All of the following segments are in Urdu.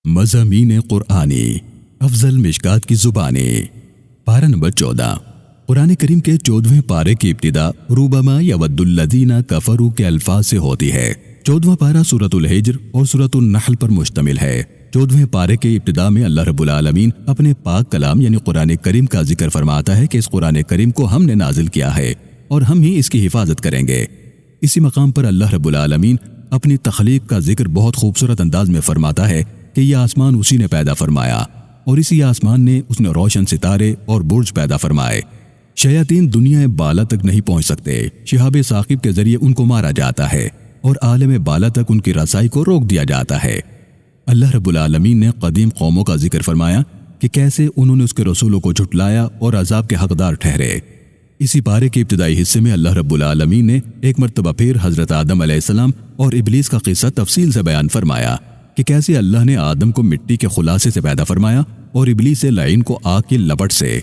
مضامین قرآنی افضل مشکات کی زبانیں پارہ نمبر 14 قرآن کریم کے 14ویں پارے کی ابتدا ربما یود الذین کفروا کے الفاظ سے ہوتی ہے۔ 14واں پارہ سورۃ الحجر اور سورۃ النحل پر مشتمل ہے۔ 14ویں پارے کے ابتدا میں اللہ رب العالمین اپنے پاک کلام یعنی قرآن کریم کا ذکر فرماتا ہے کہ اس قرآن کریم کو ہم نے نازل کیا ہے اور ہم ہی اس کی حفاظت کریں گے۔ اسی مقام پر اللہ رب العالمین اپنی تخلیق کا ذکر بہت خوبصورت انداز میں فرماتا ہے کہ یہ آسمان اسی نے پیدا فرمایا اور اسی آسمان نے اس نے روشن ستارے اور برج پیدا فرمائے۔ شیاطین دنیا بالا تک نہیں پہنچ سکتے، شہاب ثاقب کے ذریعے ان کو مارا جاتا ہے اور عالم بالا تک ان کی رسائی کو روک دیا جاتا ہے۔ اللہ رب العالمین نے قدیم قوموں کا ذکر فرمایا کہ کیسے انہوں نے اس کے رسولوں کو جھٹلایا اور عذاب کے حقدار ٹھہرے۔ اسی پارے کے ابتدائی حصے میں اللہ رب العالمین نے ایک مرتبہ پھر حضرت آدم علیہ السلام اور ابلیس کا قصہ تفصیل سے بیان فرمایا کہ کیسے اللہ نے آدم کو مٹی کے خلاصے سے پیدا فرمایا اور ابلیس لعین کو آگ کی لپٹ سے۔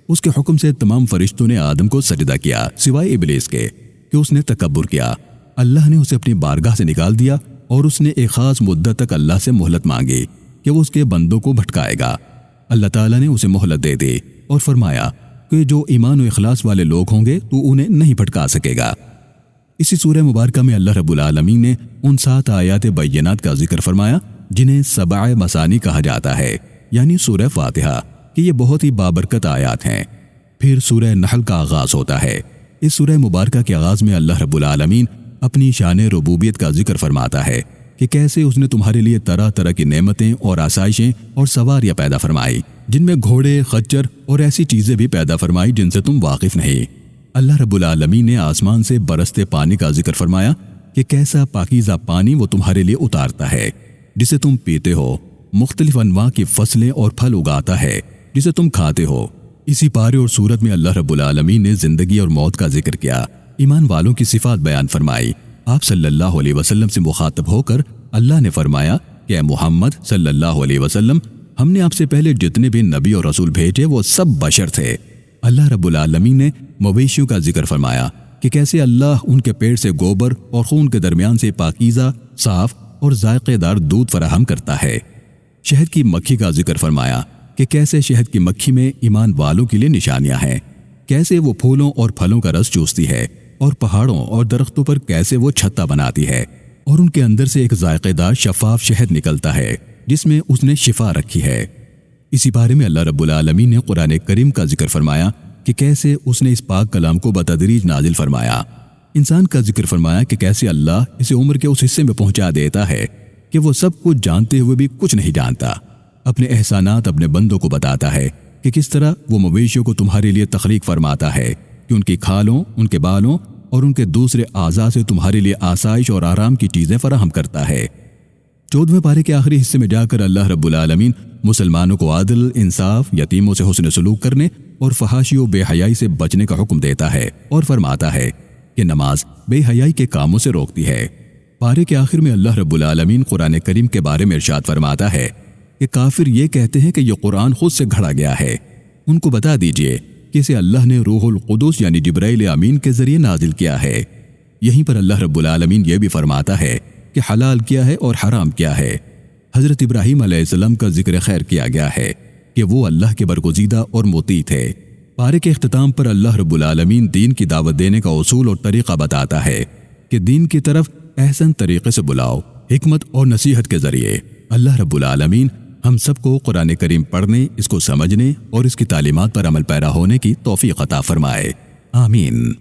اس کے حکم سے تمام فرشتوں نے آدم کو سجدہ کیا سوائے ابلیس کے کہ اس نے تکبر کیا۔ اللہ نے اسے اپنی بارگاہ سے نکال دیا اور اس نے ایک خاص مدت تک اللہ سے مہلت مانگی کہ وہ اس کے بندوں کو بھٹکائے گا۔ اللہ تعالیٰ نے اسے مہلت دے دی اور فرمایا کہ جو ایمان و اخلاص والے لوگ ہوں گے تو انہیں نہیں بھٹکا سکے گا۔ اسی سورہ مبارکہ میں اللہ رب العالمین نے ان 7 آیات بینات کا ذکر فرمایا جنہیں 7 مثانی کہا جاتا ہے، یعنی سورہ فاتحہ، کہ یہ بہت ہی بابرکت آیات ہیں۔ پھر سورہ نحل کا آغاز ہوتا ہے۔ اس سورہ مبارکہ کے آغاز میں اللہ رب العالمین اپنی شان ربوبیت کا ذکر فرماتا ہے کہ کیسے اس نے تمہارے لیے طرح طرح کی نعمتیں اور آسائشیں اور سواریاں پیدا فرمائی، جن میں گھوڑے، خچر اور ایسی چیزیں بھی پیدا فرمائی جن سے تم واقف نہیں۔ اللہ رب العالمین نے آسمان سے برستے پانی کا ذکر فرمایا کہ کیسا پاکیزہ پانی وہ تمہارے لیے اتارتا ہے جسے تم پیتے ہو، مختلف انواع کی فصلیں اور پھل اگاتا ہے جسے تم کھاتے ہو۔ اسی پارے اور سورت میں اللہ رب العالمین نے زندگی اور موت کا ذکر کیا، ایمان والوں کی صفات بیان فرمائی۔ آپ صلی اللہ علیہ وسلم سے مخاطب ہو کر اللہ نے فرمایا کہ اے محمد صلی اللہ علیہ وسلم، ہم نے آپ سے پہلے جتنے بھی نبی اور رسول بھیجے وہ سب بشر تھے۔ اللہ رب العالمین نے مویشیوں کا ذکر فرمایا کہ کیسے اللہ ان کے پیٹ سے گوبر اور خون کے درمیان سے پاکیزہ، صاف اور ذائقے دار دودھ فراہم کرتا ہے۔ شہد کی مکھی کا ذکر فرمایا کہ کیسے شہد کی مکھی میں ایمان والوں کے لیے نشانیاں ہیں، کیسے وہ پھولوں اور پھلوں کا رس چوستی ہے اور پہاڑوں اور درختوں پر کیسے وہ چھتا بناتی ہے اور ان کے اندر سے ایک ذائقے دار شفاف شہد نکلتا ہے جس میں اس نے شفا رکھی ہے۔ اسی بارے میں اللہ رب العالمین نے قرآن کریم کا ذکر فرمایا کہ کیسے اس نے اس پاک کلام کو بتدریج نازل فرمایا۔ انسان کا ذکر فرمایا کہ کیسے اللہ اسے عمر کے اس حصے میں پہنچا دیتا ہے کہ وہ سب کچھ جانتے ہوئے بھی کچھ نہیں جانتا، اپنے احسانات اپنے بندوں کو بتاتا ہے کہ کس طرح وہ مویشیوں کو تمہارے لیے تخلیق فرماتا ہے کہ ان کی کھالوں، ان کے بالوں اور ان کے دوسرے اعضاء سے تمہارے لیے آسائش اور آرام کی چیزیں فراہم کرتا ہے۔ 14ویں پارے کے آخری حصے میں جا کر اللہ رب العالمین مسلمانوں کو عدل، انصاف، یتیموں سے حسن سلوک کرنے اور فحاشی و بے حیائی سے بچنے کا حکم دیتا ہے اور فرماتا ہے کہ نماز بے حیائی کے کاموں سے روکتی ہے۔ پارے کے آخر میں اللہ رب العالمین قرآن کریم کے بارے میں ارشاد فرماتا ہے کہ کافر یہ کہتے ہیں کہ یہ قرآن خود سے گھڑا گیا ہے۔ ان کو بتا دیجئے کہ اسے اللہ نے روح القدس یعنی جبرائیل امین کے ذریعے نازل کیا ہے۔ یہیں پر اللہ رب العالمین یہ بھی فرماتا ہے کہ حلال کیا ہے اور حرام کیا ہے۔ حضرت ابراہیم علیہ السلام کا ذکر خیر کیا گیا ہے کہ وہ اللہ کے برگزیدہ اور مطیع تھے۔ پارے کے اختتام پر اللہ رب العالمین دین کی دعوت دینے کا اصول اور طریقہ بتاتا ہے کہ دین کی طرف احسن طریقے سے بلاؤ، حکمت اور نصیحت کے ذریعے۔ اللہ رب العالمین ہم سب کو قرآن کریم پڑھنے، اس کو سمجھنے اور اس کی تعلیمات پر عمل پیرا ہونے کی توفیق عطا فرمائے۔ آمین۔